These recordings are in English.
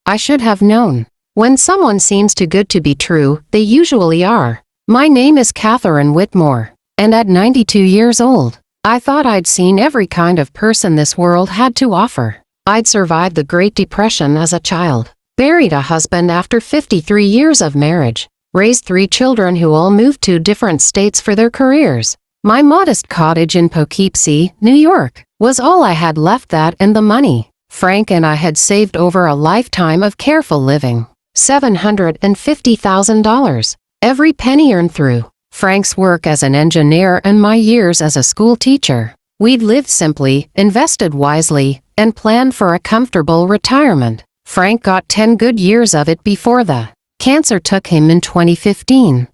I should have known. When someone seems too good to be true, they usually are. My name is Catherine Whitmore, and at 92 years old, I thought I'd seen every kind of person this world had to offer. I'd survived the Great Depression as a child, buried a husband after 53 years of marriage, raised 3 children who all moved to different states for their careers. My modest cottage in Poughkeepsie, New York, was all I had left, that and the money. Frank and I had saved over a lifetime of careful living. $750,000. Every penny earned through Frank's work as an engineer and my years as a school teacher. We'd lived simply, invested wisely, and planned for a comfortable retirement. Frank got 10 good years of it before the cancer took him in 2015.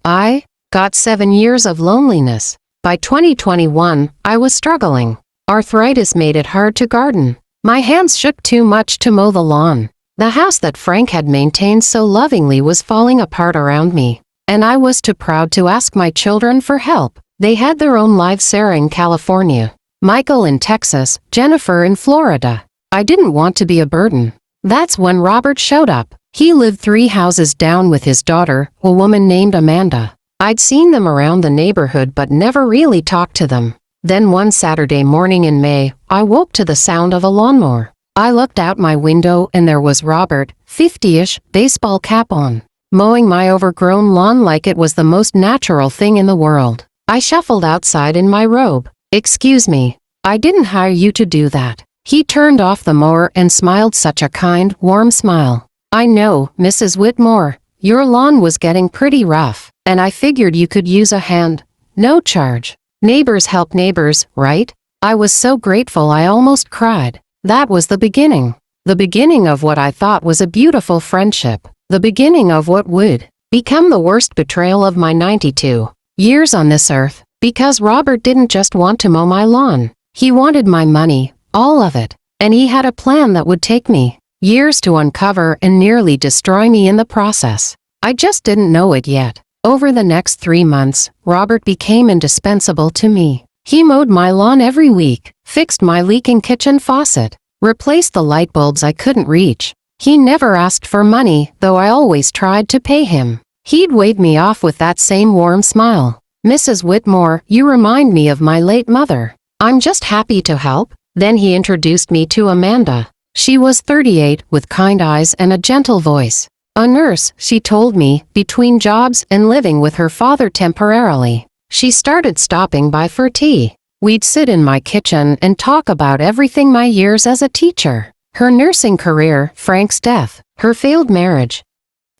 I got 7 years of loneliness. By 2021, I was struggling. Arthritis made it hard to garden. My hands shook too much to mow the lawn. The house that Frank had maintained so lovingly was falling apart around me, and I was too proud to ask my children for help. They had their own lives, Sarah in California, Michael in Texas, Jennifer in Florida. I didn't want to be a burden. That's when Robert showed up. He lived 3 houses down with his daughter, a woman named Amanda. I'd seen them around the neighborhood but never really talked to them. Then one Saturday morning in May, I woke to the sound of a lawnmower. I looked out my window and there was Robert, 50-ish, baseball cap on, mowing my overgrown lawn like it was the most natural thing in the world. I shuffled outside in my robe. "Excuse me, I didn't hire you to do that." He turned off the mower and smiled, such a kind, warm smile. "I know, Mrs. Whitmore, your lawn was getting pretty rough, and I figured you could use a hand. No charge. Neighbors help neighbors, right?" I was so grateful I almost cried. That was the beginning. The beginning of what I thought was a beautiful friendship. The beginning of what would become the worst betrayal of my 92 years on this earth. Because Robert didn't just want to mow my lawn. He wanted my money, all of it. And he had a plan that would take me years to uncover and nearly destroy me in the process. I just didn't know it yet. Over the next 3 months, Robert became indispensable to me. He mowed my lawn every week, fixed my leaking kitchen faucet, replaced the light bulbs I couldn't reach. He never asked for money, though I always tried to pay him. He'd wave me off with that same warm smile. "Mrs. Whitmore, you remind me of my late mother. I'm just happy to help." Then he introduced me to Amanda. She was 38, with kind eyes and a gentle voice. A nurse, she told me, between jobs and living with her father temporarily. She started stopping by for tea. We'd sit in my kitchen and talk about everything: my years as a teacher, her nursing career, Frank's death, her failed marriage.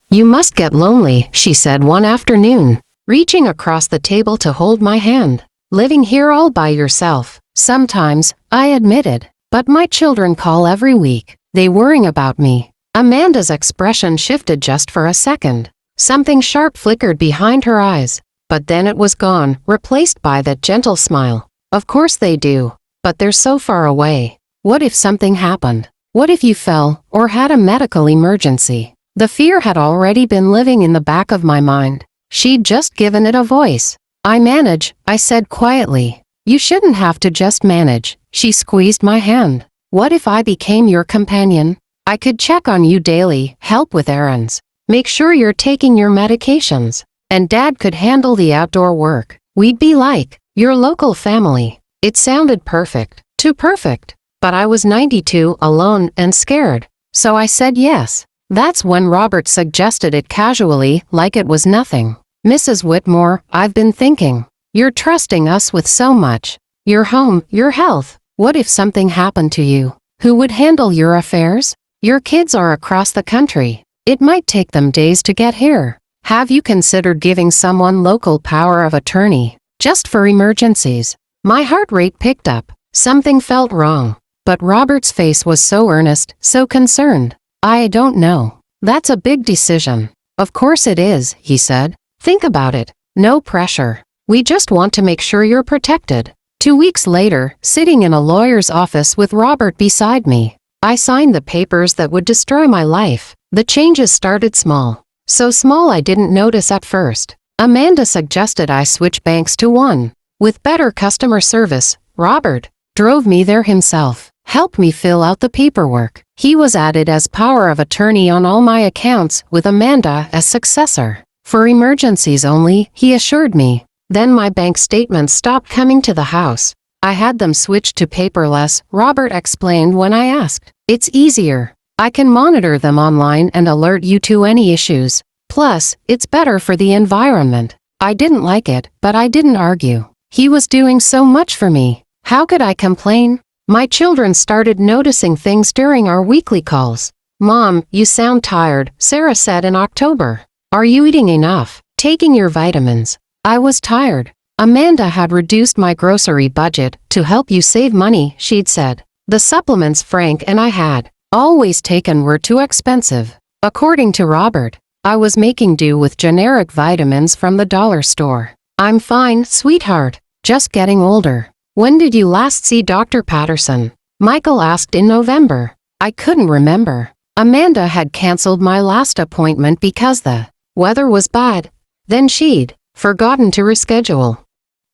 "You must get lonely," she said one afternoon, reaching across the table to hold my hand. "Living here all by yourself." "Sometimes," I admitted, "but my children call every week. They worry about me." Amanda's expression shifted just for a second. Something sharp flickered behind her eyes, but then it was gone, replaced by that gentle smile. "Of course they do, but they're so far away. What if something happened? What if you fell, or had a medical emergency?" The fear had already been living in the back of my mind. She'd just given it a voice. "I manage," I said quietly. "You shouldn't have to just manage." She squeezed my hand. "What if I became your companion? I could check on you daily, help with errands, make sure you're taking your medications, and Dad could handle the outdoor work. We'd be like your local family." It sounded perfect, too perfect, but I was 92, alone, and scared. So I said yes. That's when Robert suggested it casually, like it was nothing. "Mrs. Whitmore, I've been thinking. You're trusting us with so much. Your home, your health. What if something happened to you? Who would handle your affairs? Your kids are across the country. It might take them days to get here. Have you considered giving someone local power of attorney, just for emergencies?" My heart rate picked up. Something felt wrong. But Robert's face was so earnest, so concerned. "I don't know. That's a big decision." "Of course it is," he said. "Think about it. No pressure. We just want to make sure you're protected." 2 weeks later, sitting in a lawyer's office with Robert beside me, I signed the papers that would destroy my life. The changes started small. So small I didn't notice at first. Amanda suggested I switch banks to one with better customer service. Robert drove me there himself. helped me fill out the paperwork. He was added as power of attorney on all my accounts, with Amanda as successor. For emergencies only, he assured me. Then my bank statements stopped coming to the house. I had them switched to paperless, Robert explained when I asked. It's easier. I can monitor them online and alert you to any issues. Plus, it's better for the environment. I didn't like it, but I didn't argue. He was doing so much for me. How could I complain? My children started noticing things during our weekly calls. Mom, you sound tired, Sarah said in October. Are you eating enough? Taking your vitamins? I was tired. Amanda had reduced my grocery budget to help you save money, she'd said. The supplements Frank and I had always taken were too expensive. According to Robert, I was making do with generic vitamins from the dollar store. I'm fine, sweetheart. Just getting older. When did you last see Dr. Patterson? Michael asked in November. I couldn't remember. Amanda had canceled my last appointment because the weather was bad. Then she'd forgotten to reschedule.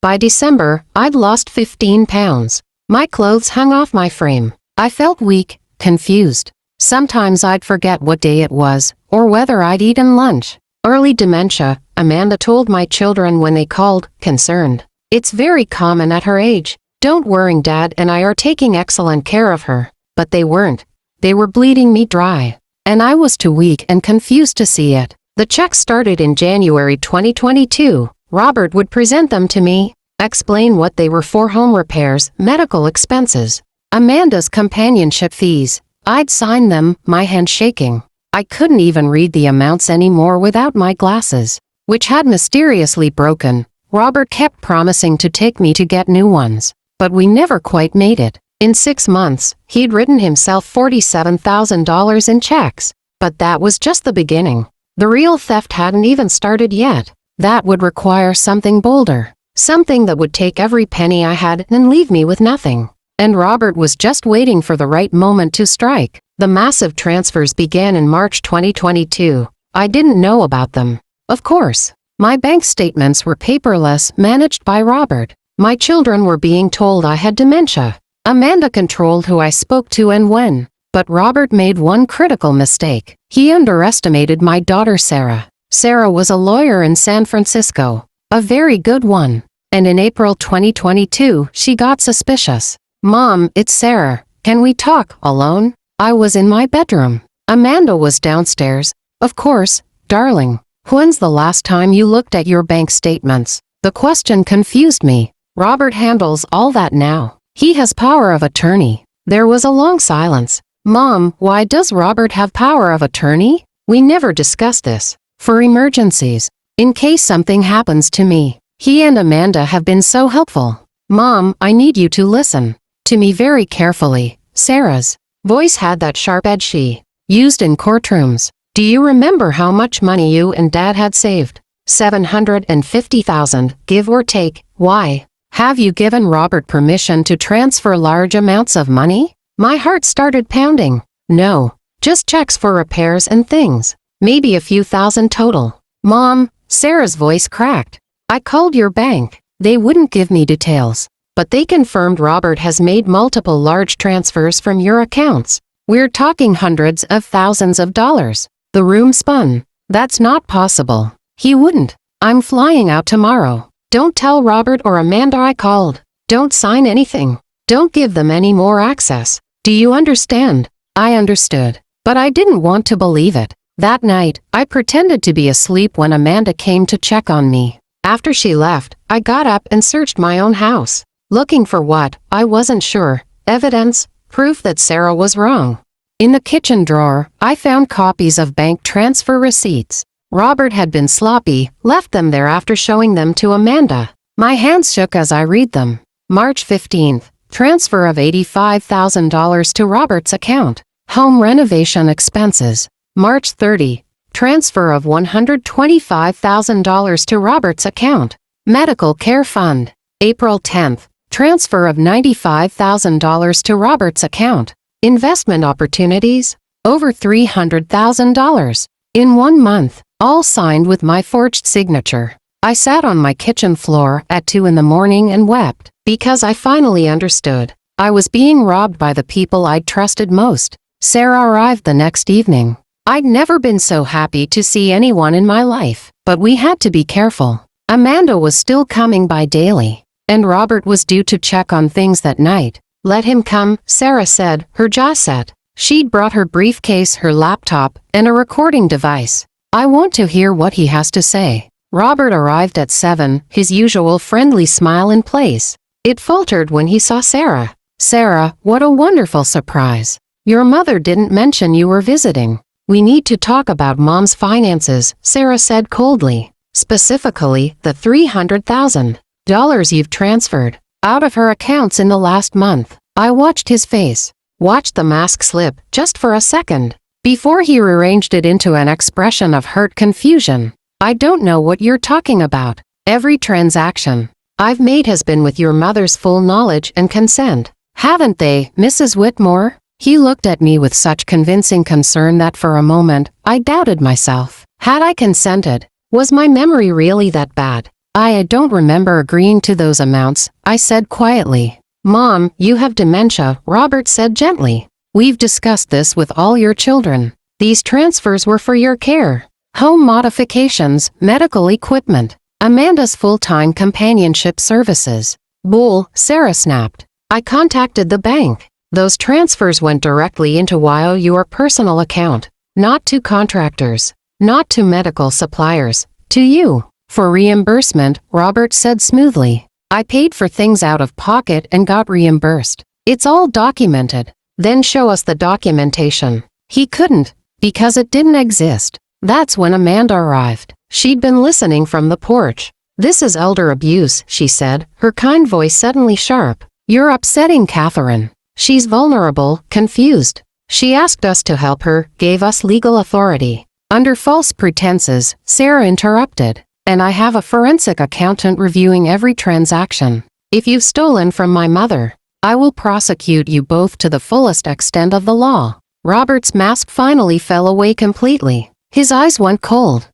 By December, I'd lost 15 pounds. My clothes hung off my frame. I felt weak, confused. Sometimes I'd forget what day it was, or whether I'd eaten lunch. Early dementia, Amanda told my children when they called, concerned. It's very common at her age. Don't worry, Dad and I are taking excellent care of her. But they weren't. They were bleeding me dry. And I was too weak and confused to see it. The checks started in January 2022. Robert would present them to me, explain what they were for: home repairs, medical expenses, Amanda's companionship fees. I'd sign them, my hand shaking. I couldn't even read the amounts anymore without my glasses, which had mysteriously broken. Robert kept promising to take me to get new ones, but we never quite made it. In 6 months, he'd written himself $47,000 in checks. But that was just the beginning. The real theft hadn't even started yet. That would require something bolder. Something that would take every penny I had and leave me with nothing. And Robert was just waiting for the right moment to strike. The massive transfers began in March 2022. I didn't know about them. Of course. My bank statements were paperless, managed by Robert. My children were being told I had dementia. Amanda controlled who I spoke to and when. But Robert made one critical mistake. He underestimated my daughter Sarah. Sarah was a lawyer in San Francisco. A very good one. And in April 2022, she got suspicious. Mom, it's Sarah. Can we talk alone? I was in my bedroom. Amanda was downstairs. Of course, darling. When's the last time you looked at your bank statements? The question confused me. Robert handles all that now. He has power of attorney. There was a long silence. Mom, why does Robert have power of attorney? We never discussed this. For emergencies. In case something happens to me. He and Amanda have been so helpful. Mom, I need you to listen to me very carefully. Sarah's voice had that sharp edge she used in courtrooms. Do you remember how much money you and Dad had saved? $750,000, give or take. Why? Have you given Robert permission to transfer large amounts of money? My heart started pounding. No, just checks for repairs and things. Maybe a few thousand total. Mom, Sarah's voice cracked. I called your bank. They wouldn't give me details. But they confirmed Robert has made multiple large transfers from your accounts. We're talking hundreds of thousands of dollars. The room spun. That's not possible. He wouldn't. I'm flying out tomorrow. Don't tell Robert or Amanda I called. Don't sign anything. Don't give them any more access. Do you understand? I understood. But I didn't want to believe it. That night, I pretended to be asleep when Amanda came to check on me. After she left, I got up and searched my own house. Looking for what? I wasn't sure. Evidence, proof that Sarah was wrong. In the kitchen drawer, I found copies of bank transfer receipts. Robert had been sloppy, left them there after showing them to Amanda. My hands shook as I read them. March 15th, transfer of $85,000 to Robert's account. Home renovation expenses. March 30, transfer of $125,000 to Robert's account. Medical care fund. April 10th, transfer of $95,000 to Robert's account. Investment opportunities. Over $300,000. In 1 month, all signed with my forged signature. I sat on my kitchen floor at 2 in the morning and wept, because I finally understood. I was being robbed by the people I'd trusted most. Sarah arrived the next evening. I'd never been so happy to see anyone in my life, but we had to be careful. Amanda was still coming by daily, and Robert was due to check on things that night. Let him come, Sarah said, her jaw set. She'd brought her briefcase, her laptop, and a recording device. I want to hear what he has to say. Robert arrived at 7, his usual friendly smile in place. It faltered when he saw Sarah. Sarah, what a wonderful surprise. Your mother didn't mention you were visiting. We need to talk about Mom's finances, Sarah said coldly. Specifically, the $300,000 you've transferred out of her accounts in the last month. I watched his face. Watched the mask slip, just for a second, before he rearranged it into an expression of hurt confusion. I don't know what you're talking about. Every transaction I've made has been with your mother's full knowledge and consent. Haven't they, Mrs. Whitmore? He looked at me with such convincing concern that for a moment, I doubted myself. Had I consented? Was my memory really that bad? I don't remember agreeing to those amounts, I said quietly. Mom, you have dementia, Robert said gently. We've discussed this with all your children. These transfers were for your care. Home modifications, medical equipment, Amanda's full-time companionship services. Bull, Sarah snapped. I contacted the bank. Those transfers went directly into your personal account, not to contractors, not to medical suppliers, to you. For reimbursement, Robert said smoothly. I paid for things out of pocket and got reimbursed. It's all documented. Then show us the documentation. He couldn't, because it didn't exist. That's when Amanda arrived. She'd been listening from the porch. This is elder abuse, she said, her kind voice suddenly sharp. You're upsetting Catherine. She's vulnerable, confused. She asked us to help her, gave us legal authority. Under false pretenses, Sarah interrupted. And I have a forensic accountant reviewing every transaction. If you've stolen from my mother, I will prosecute you both to the fullest extent of the law. Robert's mask finally fell away completely. His eyes went cold.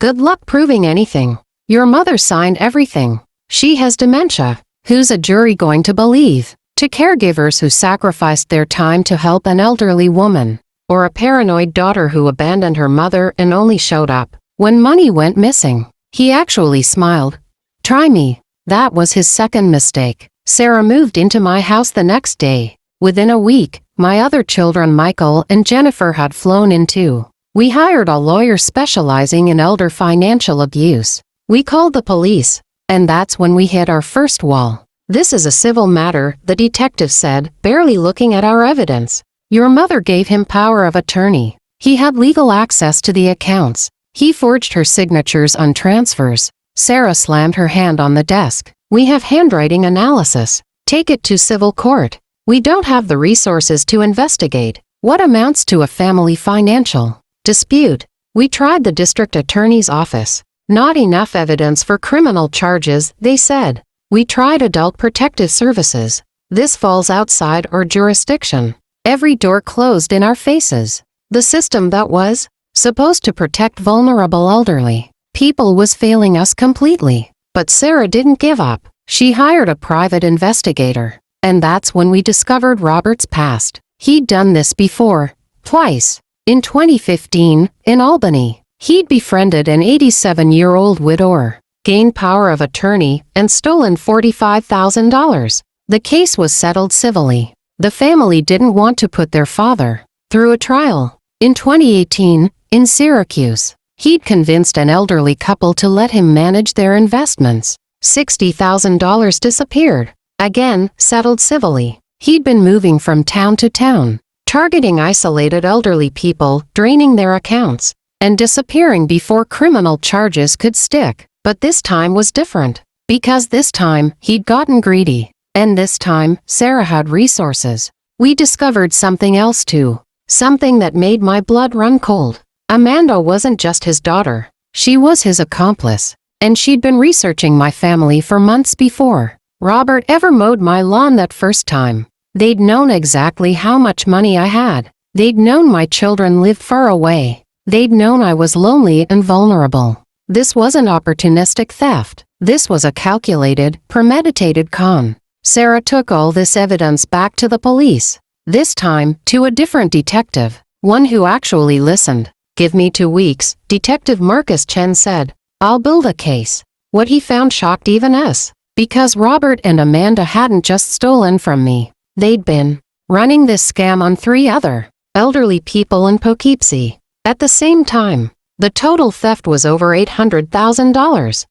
Good luck proving anything. Your mother signed everything. She has dementia. Who's a jury going to believe? To caregivers who sacrificed their time to help an elderly woman, or a paranoid daughter who abandoned her mother and only showed up when money went missing. He actually smiled. Try me. That was his second mistake. Sarah moved into my house the next day. Within a week, my other children Michael and Jennifer had flown in too. We hired a lawyer specializing in elder financial abuse. We called the police, and that's when we hit our first wall. This is a civil matter, the detective said, barely looking at our evidence. Your mother gave him power of attorney. He had legal access to the accounts. He forged her signatures on transfers. Sarah slammed her hand on the desk. We have handwriting analysis. Take it to civil court. We don't have the resources to investigate what amounts to a family financial dispute. We tried the district attorney's office. Not enough evidence for criminal charges, they said. We tried adult protective services. This falls outside our jurisdiction. Every door closed in our faces. The system that was supposed to protect vulnerable elderly people was failing us completely. But Sarah didn't give up. She hired a private investigator. And that's when we discovered Robert's past. He'd done this before, twice. In 2015, in Albany, he'd befriended an 87-year-old widower, gained power of attorney, and stolen $45,000. The case was settled civilly. The family didn't want to put their father through a trial. In 2018, in Syracuse, he'd convinced an elderly couple to let him manage their investments. $60,000 disappeared. Again, settled civilly. He'd been moving from town to town, targeting isolated elderly people, draining their accounts, and disappearing before criminal charges could stick. But this time was different. Because this time, he'd gotten greedy. And this time, Sarah had resources. We discovered something else too. Something that made my blood run cold. Amanda wasn't just his daughter. She was his accomplice. And she'd been researching my family for months before Robert ever mowed my lawn that first time. They'd known exactly how much money I had. They'd known my children lived far away. They'd known I was lonely and vulnerable. This wasn't opportunistic theft. This was a calculated, premeditated con. Sarah took all this evidence back to the police. This time, to a different detective, one who actually listened. "Give me 2 weeks," Detective Marcus Chen said. "I'll build a case." What he found shocked even us, because Robert and Amanda hadn't just stolen from me. They'd been running this scam on 3 other elderly people in Poughkeepsie. At the same time, the total theft was over $800,000.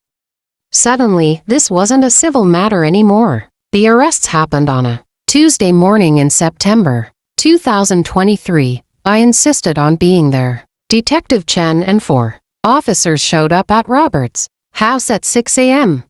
Suddenly, this wasn't a civil matter anymore. The arrests happened on a Tuesday morning in September 2023. I insisted on being there. Detective Chen and 4 officers showed up at Robert's house at 6 a.m.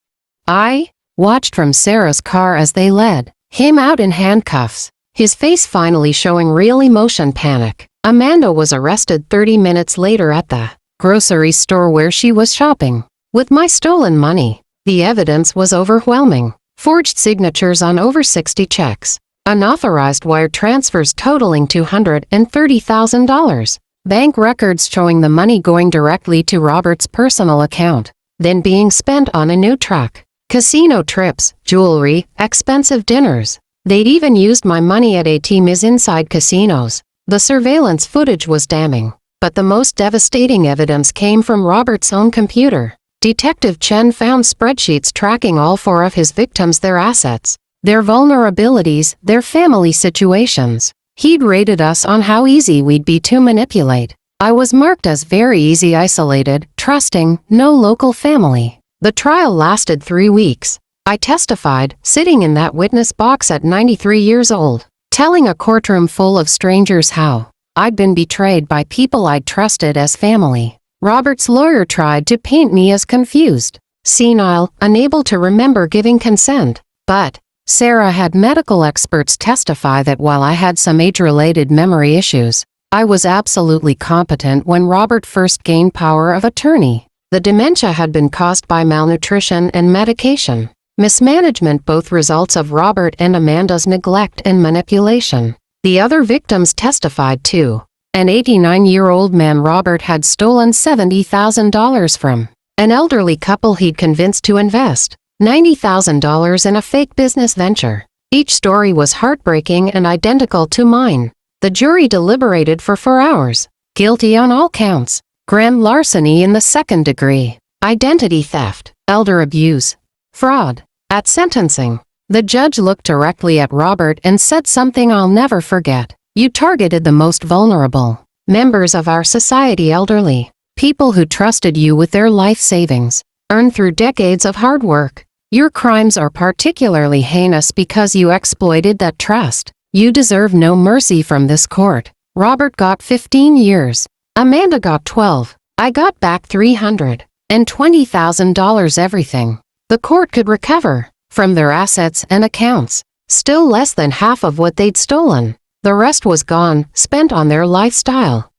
I watched from Sarah's car as they led him out in handcuffs, his face finally showing real emotion panic. Amanda was arrested 30 minutes later at the grocery store where she was shopping with my stolen money. The evidence was overwhelming. Forged signatures on over 60 checks, unauthorized wire transfers totaling $230,000, bank records showing the money going directly to Robert's personal account, then being spent on a new truck, casino trips, jewelry, expensive dinners. They'd even used my money at ATMs inside casinos. The surveillance footage was damning, but the most devastating evidence came from Robert's own computer. Detective Chen found spreadsheets tracking all 4 of his victims, their assets, their vulnerabilities, their family situations. He'd rated us on how easy we'd be to manipulate. I was marked as very easy, isolated, trusting, no local family. The trial lasted 3 weeks. I testified, sitting in that witness box at 93 years old, telling a courtroom full of strangers how I'd been betrayed by people I'd trusted as family. Robert's lawyer tried to paint me as confused, senile, unable to remember giving consent. But Sarah had medical experts testify that while I had some age-related memory issues, I was absolutely competent when Robert first gained power of attorney. The dementia had been caused by malnutrition and medication mismanagement, both results of Robert and Amanda's neglect and manipulation. The other victims testified too. An 89-year-old man Robert had stolen $70,000 from. An elderly couple he'd convinced to invest $90,000 in a fake business venture. Each story was heartbreaking and identical to mine. The jury deliberated for 4 hours. Guilty on all counts. Grand larceny in the 2nd degree. Identity theft. Elder abuse. Fraud. At sentencing, the judge looked directly at Robert and said something I'll never forget. "You targeted the most vulnerable members of our society, elderly people who trusted you with their life savings, earned through decades of hard work. Your crimes are particularly heinous because you exploited that trust. You deserve no mercy from this court." Robert got 15 years. Amanda got 12. I got back $320,000, everything the court could recover from their assets and accounts. Still less than half of what they'd stolen. The rest was gone, spent on their lifestyle.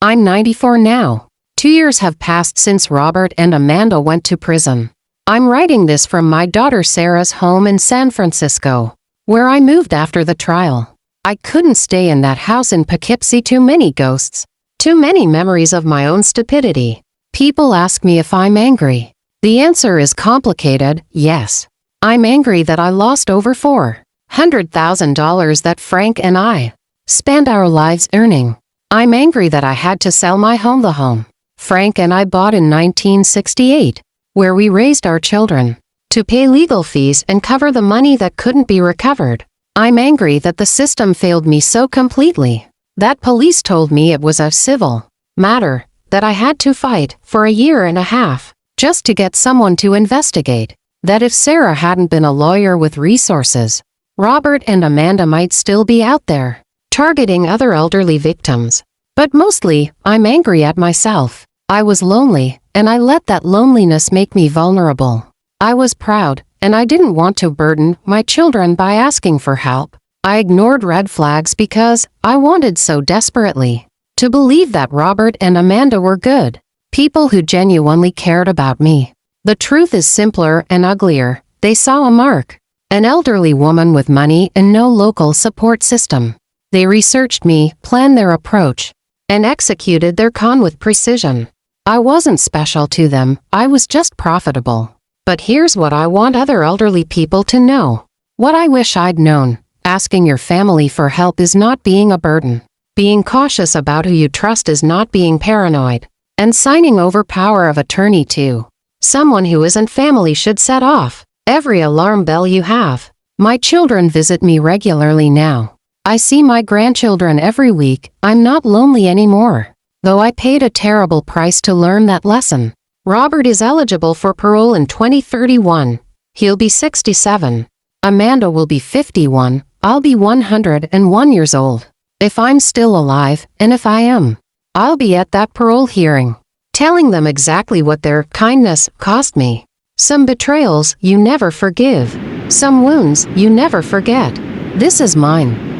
I'm 94 now. 2 years have passed since Robert and Amanda went to prison. I'm writing this from my daughter Sarah's home in San Francisco, where I moved after the trial. I couldn't stay in that house in Poughkeepsie. Too many ghosts. Too many memories of my own stupidity. People ask me if I'm angry. The answer is complicated, yes. I'm angry that I lost over $400,000 that Frank and I spent our lives earning. I'm angry that I had to sell my home, the home Frank and I bought in 1968, where we raised our children, to pay legal fees and cover the money that couldn't be recovered. I'm angry that the system failed me so completely, that police told me it was a civil matter, that I had to fight for a year and a half just to get someone to investigate, that if Sarah hadn't been a lawyer with resources, Robert and Amanda might still be out there, targeting other elderly victims. But mostly, I'm angry at myself. I was lonely, and I let that loneliness make me vulnerable. I was proud, and I didn't want to burden my children by asking for help. I ignored red flags because I wanted so desperately to believe that Robert and Amanda were good people who genuinely cared about me. The truth is simpler and uglier. They saw a mark. An elderly woman with money and no local support system. They researched me, planned their approach, and executed their con with precision. I wasn't special to them, I was just profitable. But here's what I want other elderly people to know. What I wish I'd known: asking your family for help is not being a burden. Being cautious about who you trust is not being paranoid. And signing over power of attorney to someone who isn't family should set off every alarm bell you have. My children visit me regularly now. I see my grandchildren every week. I'm not lonely anymore. Though I paid a terrible price to learn that lesson. Robert is eligible for parole in 2031. He'll be 67. Amanda will be 51. I'll be 101 years old. If I'm still alive, and if I am, I'll be at that parole hearing, telling them exactly what their kindness cost me. Some betrayals you never forgive. Some wounds you never forget. This is mine.